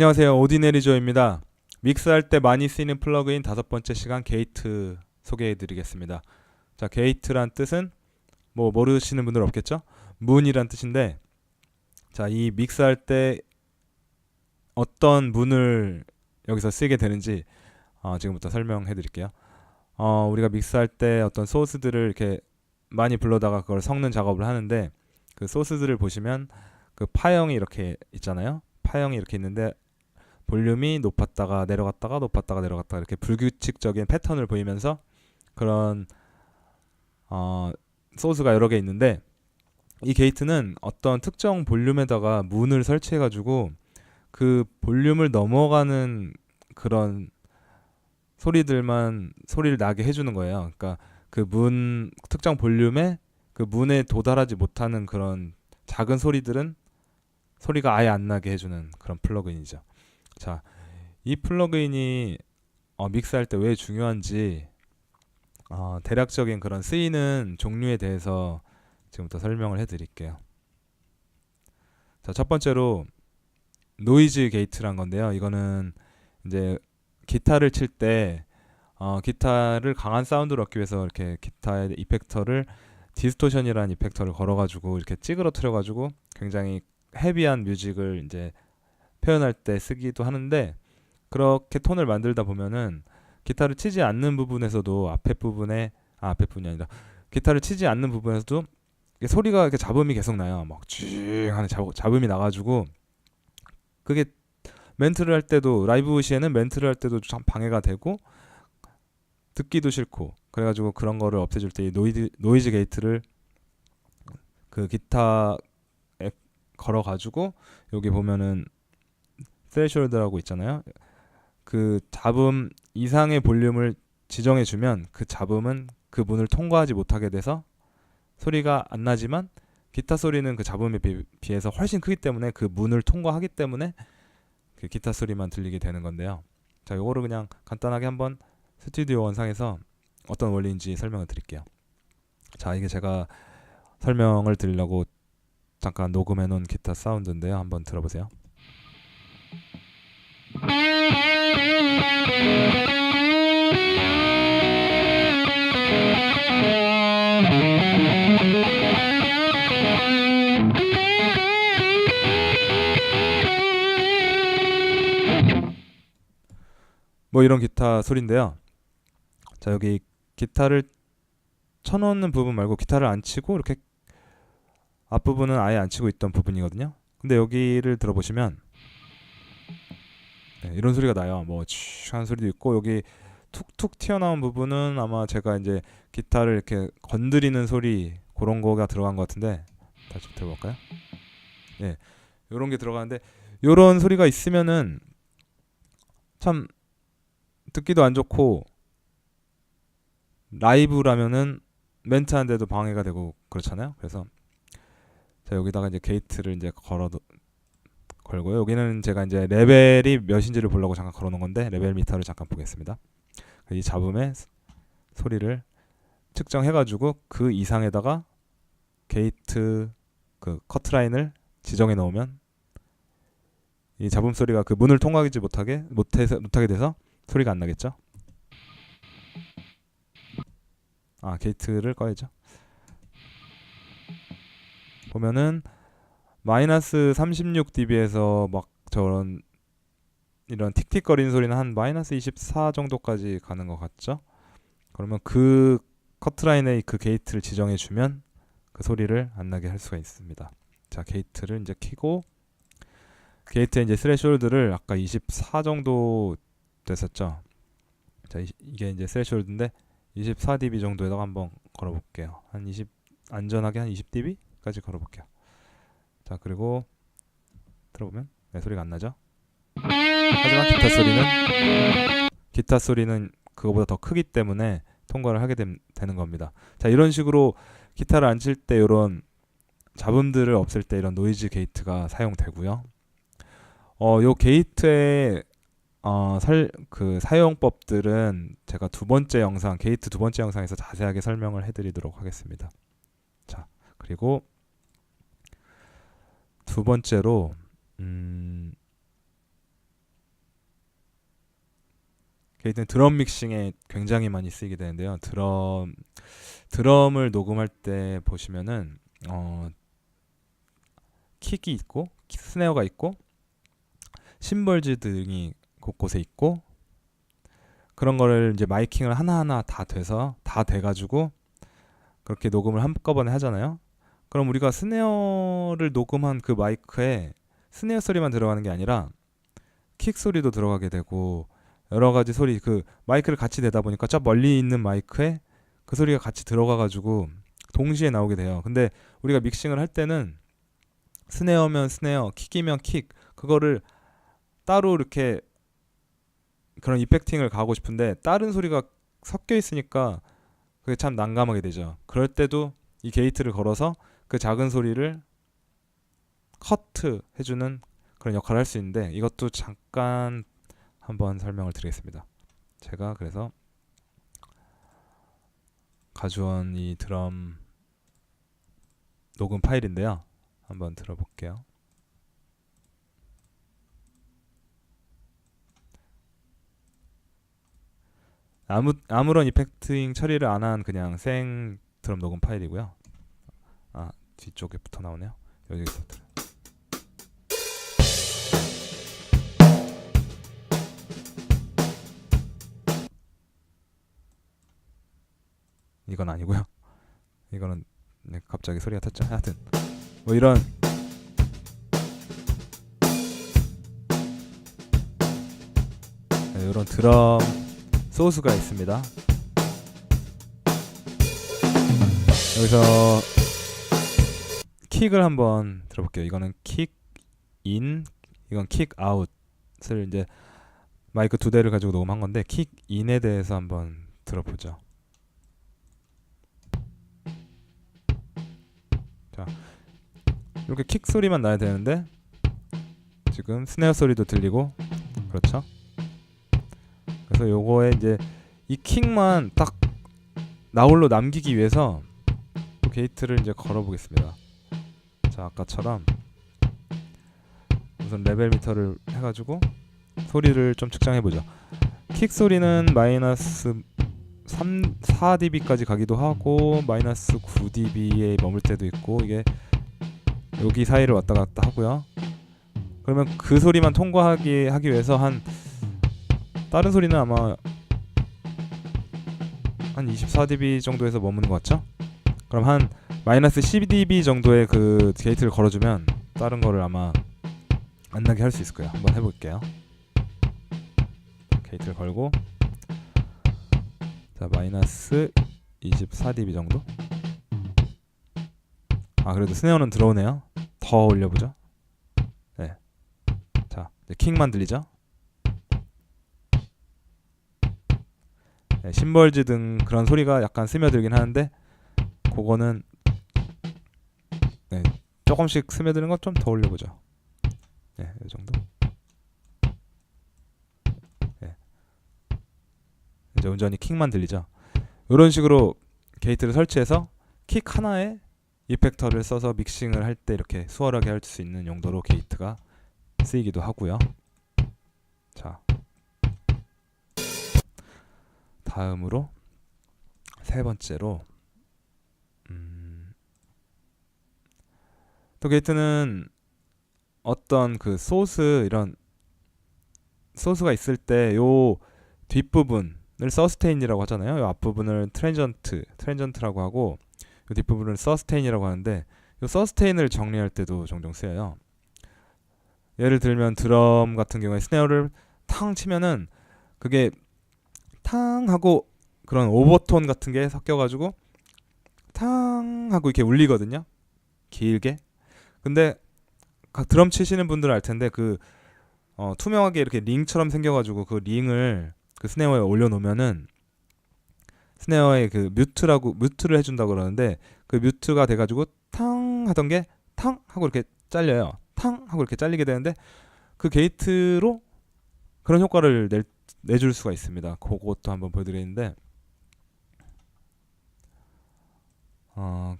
안녕하세요. 오디네리조입니다. 믹스할 때 많이 쓰이는 플러그인 5번째 시간 게이트 소개해 드리겠습니다. 자, 게이트란 뜻은 뭐 모르시는 분들 없겠죠? 문이란 뜻인데, 자, 이 믹스할 때 어떤 문을 여기서 쓰게 되는지 지금부터 설명해 드릴게요. 우리가 믹스할 때 어떤 소스들을 이렇게 많이 불러다가 그걸 섞는 작업을 하는데, 그 소스들을 보시면 그 파형이 이렇게 있잖아요. 파형이 이렇게 있는데 볼륨이 높았다가 내려갔다가 높았다가 내려갔다가 이렇게 불규칙적인 패턴을 보이면서 그런 소스가 여러 개 있는데, 이 게이트는 어떤 특정 볼륨에다가 문을 설치해 가지고 그 볼륨을 넘어가는 그런 소리를 나게 해주는 거예요. 그러니까 그 특정 볼륨에 그 문에 도달하지 못하는 그런 작은 소리들은 소리가 아예 안 나게 해주는 그런 플러그인이죠. 자, 이 플러그인이 믹스할 때 왜 중요한지 대략적인 그런 쓰이는 종류에 대해서 지금부터 설명을 해드릴게요. 자, 첫 번째로 노이즈 게이트란 건데요. 이거는 이제 기타를 칠 때 기타를 강한 사운드를 얻기 위해서 이렇게 기타의 이펙터를 디스토션이라는 이펙터를 걸어가지고 이렇게 찌그러뜨려가지고 굉장히 헤비한 뮤직을 이제 표현할 때 쓰기도 하는데, 그렇게 톤을 만들다 보면은 기타를 치지 않는 부분에서도 앞에 부분이 아니라 기타를 치지 않는 부분에서도 소리가 이렇게 잡음이 계속 나요. 막 쥐 하는 잡음이 나가지고 그게 멘트를 할 때도, 라이브 시에는 멘트를 할 때도 참 방해가 되고 듣기도 싫고, 그래가지고 그런 거를 없애줄 때 이 노이즈 게이트를 그 기타에 걸어가지고 여기 보면은 스레시홀드라고 있잖아요. 그 잡음 이상의 볼륨을 지정해주면 그 잡음은 그 문을 통과하지 못하게 돼서 소리가 안 나지만 기타 소리는 그 잡음에 비해서 훨씬 크기 때문에 그 문을 통과하기 때문에 그 기타 소리만 들리게 되는 건데요. 자, 요거를 그냥 간단하게 한번 스튜디오 원상에서 어떤 원리인지 설명을 드릴게요. 자, 이게 제가 설명을 드리려고 잠깐 녹음해 놓은 기타 사운드인데요. 한번 들어보세요. 뭐 이런 기타 소리인데요. 자, 여기 기타를 쳐놓는 부분 말고 기타를 안 치고 이렇게 앞부분은 아예 안 치고 있던 부분이거든요. 근데 여기를 들어보시면 이런 소리가 나요. 뭐 하는 소리도 있고, 여기 툭툭 튀어나온 부분은 아마 제가 이제 기타를 이렇게 건드리는 소리, 그런 거가 들어간 것 같은데, 다시 들어볼까요? 예, 요런 게 들어가는데, 요런 소리가 있으면은 참 듣기도 안 좋고, 라이브라면은 멘트 하는데도 방해가 되고 그렇잖아요. 그래서 자, 여기다가 이제 게이트를 이제 걸고요. 여기는 제가 이제 레벨이 몇인지를 보려고 잠깐 걸어놓은 건데, 레벨 미터를 잠깐 보겠습니다. 이 잡음의 소리를 측정해가지고 그 이상에다가 게이트 그 커트라인을 지정해 놓으면 이 잡음 소리가 그 문을 통과하지 못하게 돼서 소리가 안 나겠죠. 게이트를 꺼야죠. 보면은 마이너스 36dB에서 막 이런 틱틱거리는 소리는 한 마이너스 24 정도까지 가는 것 같죠. 그러면 그 커트라인에 그 게이트를 지정해 주면 그 소리를 안 나게 할 수가 있습니다. 자, 게이트를 이제 켜고, 게이트에 이제 스레시홀드를 아까 24 정도 됐었죠. 자, 이게 이제 스레시홀드인데 24dB 정도에다가 한번 걸어볼게요. 안전하게 한 20dB까지 걸어볼게요. 자, 그리고 들어보면 소리가 안 나죠. 하지만 기타 소리는 그거보다 더 크기 때문에 통과를 하게 되는 겁니다. 자, 이런 식으로 기타를 안 칠 때 이런 잡음들을 없앨 때 이런 노이즈 게이트가 사용되고요. 요 게이트의 그 사용법들은 제가 게이트 두 번째 영상에서 자세하게 설명을 해드리도록 하겠습니다. 자, 그리고 두 번째로 게이트는 드럼 믹싱에 굉장히 많이 쓰이게 되는데요. 드럼을 녹음할 때 보시면은 킥이 있고 스네어가 있고 심벌즈 등이 곳곳에 있고 그런 거를 이제 마이킹을 하나하나 다 돼가지고 그렇게 녹음을 한꺼번에 하잖아요. 그럼 우리가 스네어를 녹음한 그 마이크에 스네어 소리만 들어가는 게 아니라 킥 소리도 들어가게 되고 여러 가지 소리 그 마이크를 같이 대다 보니까 저 멀리 있는 마이크에 그 소리가 같이 들어가가지고 동시에 나오게 돼요. 근데 우리가 믹싱을 할 때는 스네어면 스네어, 킥이면 킥 그거를 따로 이렇게 그런 이펙팅을 가하고 싶은데 다른 소리가 섞여 있으니까 그게 참 난감하게 되죠. 그럴 때도 이 게이트를 걸어서 그 작은 소리를 커트 해주는 그런 역할을 할 수 있는데 이것도 잠깐 한번 설명을 드리겠습니다. 제가 그래서 가져온 이 드럼 녹음 파일인데요. 한번 들어볼게요. 아무런 이펙팅 처리를 안 한 그냥 생 드럼 녹음 파일이고요. 뒤쪽에 붙어 나오네요. 여기서 이건 아니고요. 이거는 갑자기 소리가 탔죠. 하여튼 뭐 이런 이런 드럼 소스가 있습니다. 여기서 킥을 한번 들어볼게요. 이거는 킥 인, 이건 킥 아웃을 이제 마이크 2대를 가지고 녹음한 건데 킥 인에 대해서 한번 들어보죠. 자, 이렇게 킥 소리만 나야 되는데 지금 스네어 소리도 들리고 그렇죠? 그래서 요거에 이제 이 킥만 딱 나홀로 남기기 위해서 게이트를 이제 걸어보겠습니다. 자, 아까처럼 우선 레벨 미터를 해가지고 소리를 좀 측정해보죠. 킥 소리는 마이너스 4dB까지 가기도 하고 마이너스 9dB에 머물 때도 있고 이게 여기 사이를 왔다 갔다 하고요. 그러면 그 소리만 통과하기 위해서 다른 소리는 아마 한 24dB 정도에서 머무는 것 같죠? 그럼 한 마이너스 10dB 정도의 그 게이트를 걸어주면 다른 거를 아마 안 나게 할 수 있을 거예요. 한번 해볼게요. 게이트를 걸고 자 마이너스 24dB 정도. 그래도 스네어는 들어오네요. 더 올려보죠. 네. 자 이제 킥만 들리죠. 네, 심벌즈 등 그런 소리가 약간 스며들긴 하는데 그거는 네, 조금씩 스며드는 것 좀 더 올려보죠. 네, 이 정도. 네. 이제 온전히 킥만 들리죠. 이런 식으로 게이트를 설치해서 킥 하나에 이펙터를 써서 믹싱을 할 때 이렇게 수월하게 할 수 있는 용도로 게이트가 쓰이기도 하고요. 자, 다음으로 세 번째로 또 게이트는 어떤 그 이런 소스가 있을 때 요 뒷부분을 서스테인이라고 하잖아요. 요 앞부분을 트랜전트라고 하고 요 뒷부분을 서스테인이라고 하는데 요 서스테인을 정리할 때도 종종 쓰여요. 예를 들면 드럼 같은 경우에 스네어를 탕 치면은 그게 탕 하고 그런 오버톤 같은 게 섞여가지고 탕 하고 이렇게 울리거든요. 길게. 근데 드럼 치시는 분들은 알 텐데 투명하게 이렇게 링처럼 생겨가지고 그 링을 그 스네어에 올려놓으면은 스네어에 그 뮤트를 해준다고 그러는데 그 뮤트가 돼가지고 탕 하던 게 탕 하고 이렇게 잘려요. 탕 하고 이렇게 잘리게 되는데 그 게이트로 그런 효과를 내줄 수가 있습니다. 그것도 한번 보여드리는데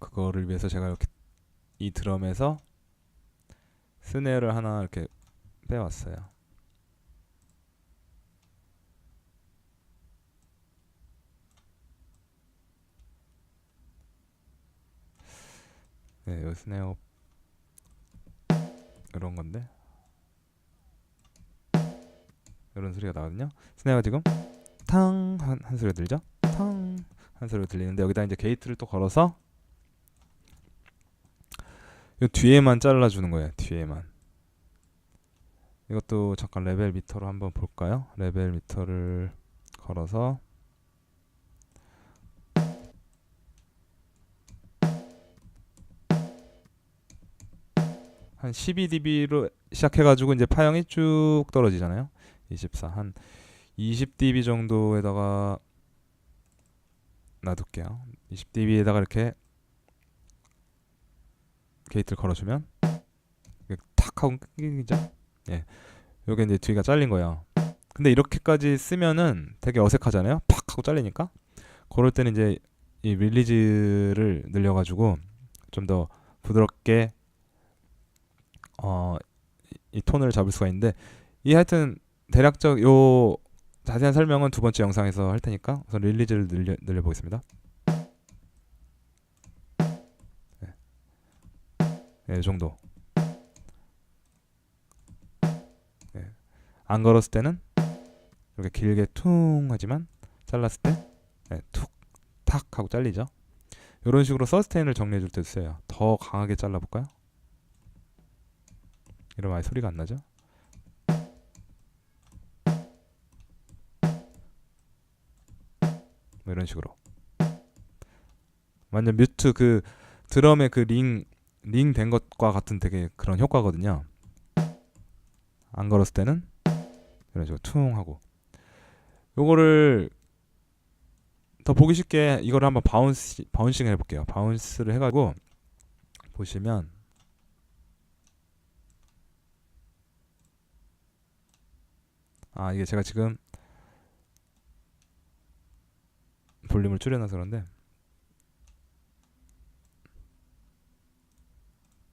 그거를 위해서 제가 이렇게 이 드럼에서 스네어를 하나 이렇게 빼왔어요. 네, 요 스네어 이런 건데 이런 소리가 나거든요. 스네어가 지금 탕 한 소리가 들죠? 탕 한 소리가 들리는데 여기다 이제 게이트를 또 걸어서 이 뒤에만 잘라주는 거예요. 뒤에만. 이것도 잠깐 레벨 미터로 한번 볼까요? 레벨 미터를 걸어서 한 12dB로 시작해가지고 이제 파형이 쭉 떨어지잖아요. 24, 한 20dB 정도에다가 놔둘게요. 20dB에다가 이렇게 게이트를 걸어주면 탁 하고 끊기죠. 예, 요게 이제 뒤가 잘린 거예요. 근데 이렇게까지 쓰면은 되게 어색하잖아요. 팍 하고 잘리니까. 그럴 때는 이제 이 릴리즈를 늘려가지고 좀 더 부드럽게 이 톤을 잡을 수가 있는데 이 하여튼 대략적 요 자세한 설명은 두 번째 영상에서 할 테니까 우선 릴리즈를 늘려보겠습니다. 네. 네, 이 정도. 네. 안 걸었을 때는 이렇게 길게 퉁 하지만 잘랐을 때 네, 툭탁 하고 잘리죠. 이런 식으로 서스테인을 정리해줄 때 써요. 더 강하게 잘라볼까요? 이러면 아예 소리가 안 나죠? 뭐 이런 식으로 완전 뮤트 그 드럼의 그 링 된 것과 같은 되게 그런 효과거든요. 안 걸었을 때는 이런 식으로 퉁 하고 요거를 더 보기 쉽게 이거를 한번 바운싱 해볼게요. 바운스를 해가지고 보시면 이게 제가 지금 볼륨을 줄여놔서 그런데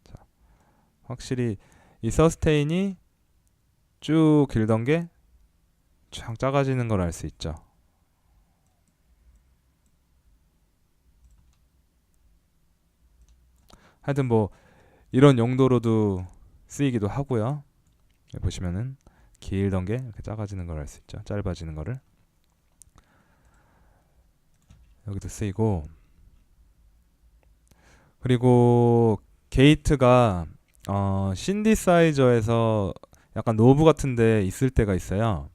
자, 확실히 이 서스테인이 쭉 길던 게 쫙 작아지는 걸 알 수 있죠. 하여튼 뭐 이런 용도로도 쓰이기도 하고요. 보시면은 길던 게 이렇게 작아지는 걸 알 수 있죠. 짧아지는 거를 여기도 쓰이고 그리고 게이트가 신디사이저에서 약간 노브 같은데 있을 때가 있어요.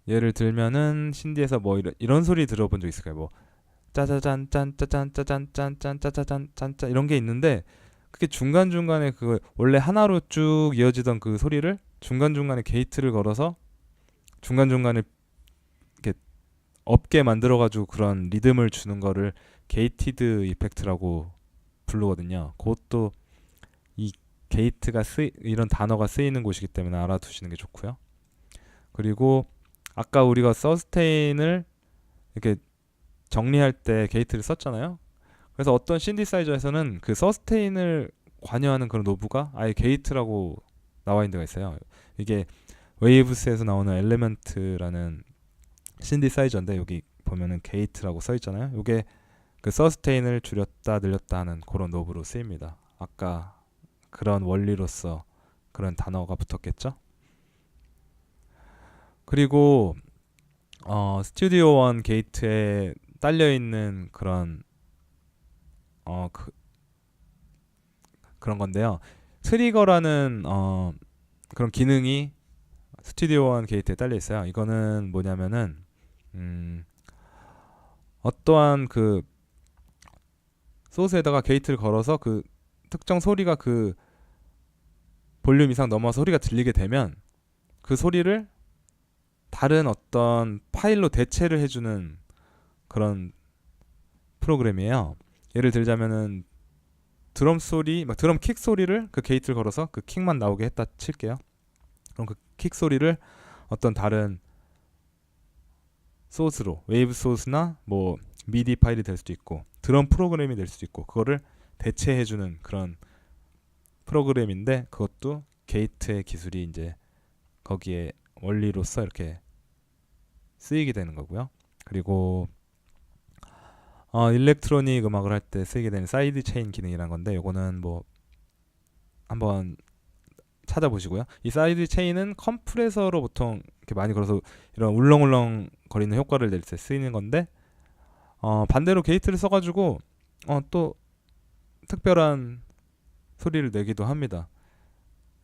예를 들면은 신디에서 뭐 이런 소리 들어본 적 있을까요? 뭐 짜자잔 짠짜잔 짜잔 짠짠 짜자잔 짠짜 이런 게 있는데 그게 중간중간에 그 원래 하나로 쭉 이어지던 그 소리를 중간중간에 게이트를 걸어서 중간중간에 이렇게 없게 만들어가지고 그런 리듬을 주는 거를 게이티드 이펙트라고 부르거든요. 그것도 이 게이트가 이런 단어가 쓰이는 곳이기 때문에 알아두시는 게 좋고요. 그리고 아까 우리가 서스테인을 이렇게 정리할 때 게이트를 썼잖아요. 그래서 어떤 신디사이저에서는 그 서스테인을 관여하는 그런 노브가 아예 게이트라고 나와 있는 데가 있어요. 이게 웨이브스에서 나오는 엘레먼트라는 신디사이저인데 여기 보면은 게이트라고 써 있잖아요. 이게 그 서스테인을 줄였다 늘렸다 하는 그런 노브로 쓰입니다. 아까 그런 원리로서 그런 단어가 붙었겠죠. 그리고 스튜디오 원 게이트에 딸려 있는 그런 그런 건데요. 트리거라는 그런 기능이 스튜디오 원 게이트에 딸려 있어요. 이거는 뭐냐면은 어떠한 그 소스에다가 게이트를 걸어서 그 특정 소리가 그 볼륨 이상 넘어서 소리가 들리게 되면 그 소리를 다른 어떤 파일로 대체를 해주는 그런 프로그램이에요. 예를 들자면은 드럼 소리, 막 드럼 킥 소리를 그 게이트를 걸어서 그 킥만 나오게 했다 칠게요. 그럼 그 킥 소리를 어떤 다른 소스로 웨이브 소스나 뭐 미디 파일이 될 수도 있고 드럼 프로그램이 될 수도 있고 그거를 대체해주는 그런 프로그램인데 그것도 게이트의 기술이 이제 거기에 원리로서 이렇게 쓰이게 되는 거고요. 그리고 일렉트로닉 음악을 할 때 쓰이게 되는 사이드 체인 기능이란 건데, 요거는 뭐 한번 찾아보시고요. 이 사이드 체인은 컴프레서로 보통 이렇게 많이 걸어서 이런 울렁울렁 거리는 효과를 낼 때 쓰이는 건데, 반대로 게이트를 써가지고 또 특별한 소리를 내기도 합니다.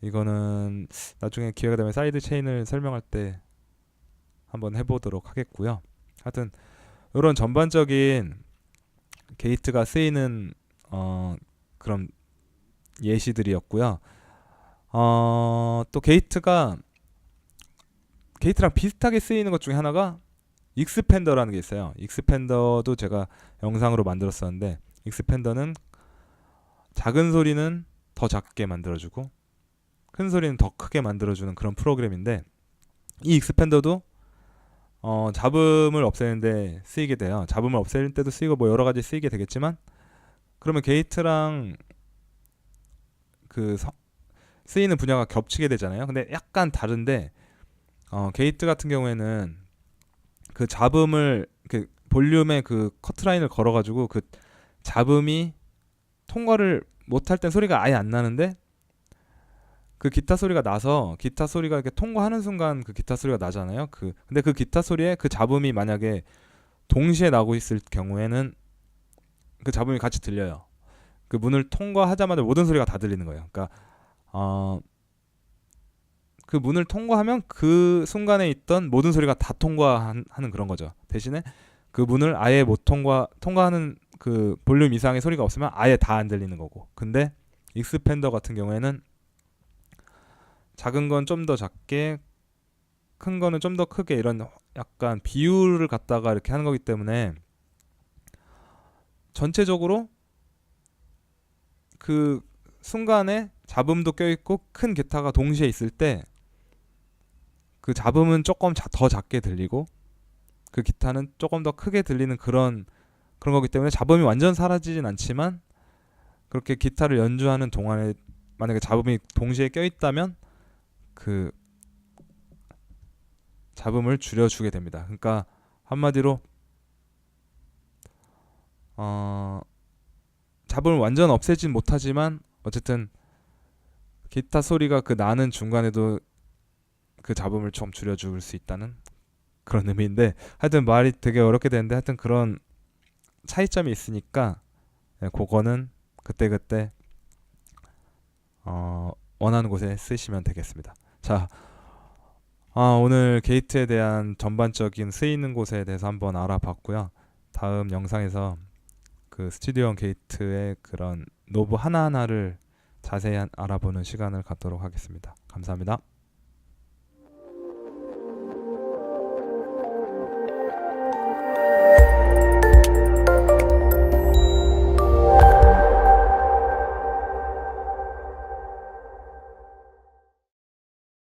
이거는 나중에 기회가 되면 사이드 체인을 설명할 때 한번 해보도록 하겠고요. 하여튼 이런 전반적인 게이트가 쓰이는 그런 예시들이었고요. 또 게이트랑 비슷하게 쓰이는 것 중에 하나가 익스팬더라는 게 있어요. 익스팬더도 제가 영상으로 만들었었는데, 익스팬더는 작은 소리는 더 작게 만들어주고 큰 소리는 더 크게 만들어주는 그런 프로그램인데, 이 익스팬더도 잡음을 없애는데 쓰이게 돼요. 잡음을 없앨 때도 쓰이고 뭐 여러 가지 쓰이게 되겠지만, 그러면 게이트랑 그 쓰이는 분야가 겹치게 되잖아요. 근데 약간 다른데, 게이트 같은 경우에는 그 잡음을 그 볼륨의 그 커트라인을 걸어가지고 그 잡음이 통과를 못할 땐 소리가 아예 안 나는데, 그 기타 소리가 나서 기타 소리가 이렇게 통과하는 순간 그 기타 소리가 나잖아요. 근데 그 기타 소리에 그 잡음이 만약에 동시에 나고 있을 경우에는 그 잡음이 같이 들려요. 그 문을 통과하자마자 모든 소리가 다 들리는 거예요. 그러니까 그 문을 통과하면 그 순간에 있던 모든 소리가 다 통과하는 그런 거죠. 대신에 그 문을 아예 못 통과하는 그 볼륨 이상의 소리가 없으면 아예 다 안 들리는 거고. 근데 익스팬더 같은 경우에는 작은 건 좀 더 작게, 큰 거는 좀 더 크게, 이런 약간 비율을 갖다가 이렇게 하는 거기 때문에 전체적으로 그 순간에 잡음도 껴있고 큰 기타가 동시에 있을 때 그 잡음은 조금 더 작게 들리고 그 기타는 조금 더 크게 들리는 그런 거기 때문에 잡음이 완전 사라지진 않지만, 그렇게 기타를 연주하는 동안에 만약에 잡음이 동시에 껴있다면 그 잡음을 줄여주게 됩니다. 그러니까 한마디로 잡음을 완전 없애진 못하지만 어쨌든 기타 소리가 그 나는 중간에도 그 잡음을 좀 줄여줄 수 있다는 그런 의미인데, 하여튼 말이 되게 어렵게 되는데, 하여튼 그런 차이점이 있으니까 그거는 그때그때 원하는 곳에 쓰시면 되겠습니다. 자, 오늘 게이트에 대한 전반적인 쓰이는 곳에 대해서 한번 알아봤고요. 다음 영상에서 그 스튜디오원 게이트의 그런 노브 하나하나를 자세히 알아보는 시간을 갖도록 하겠습니다. 감사합니다.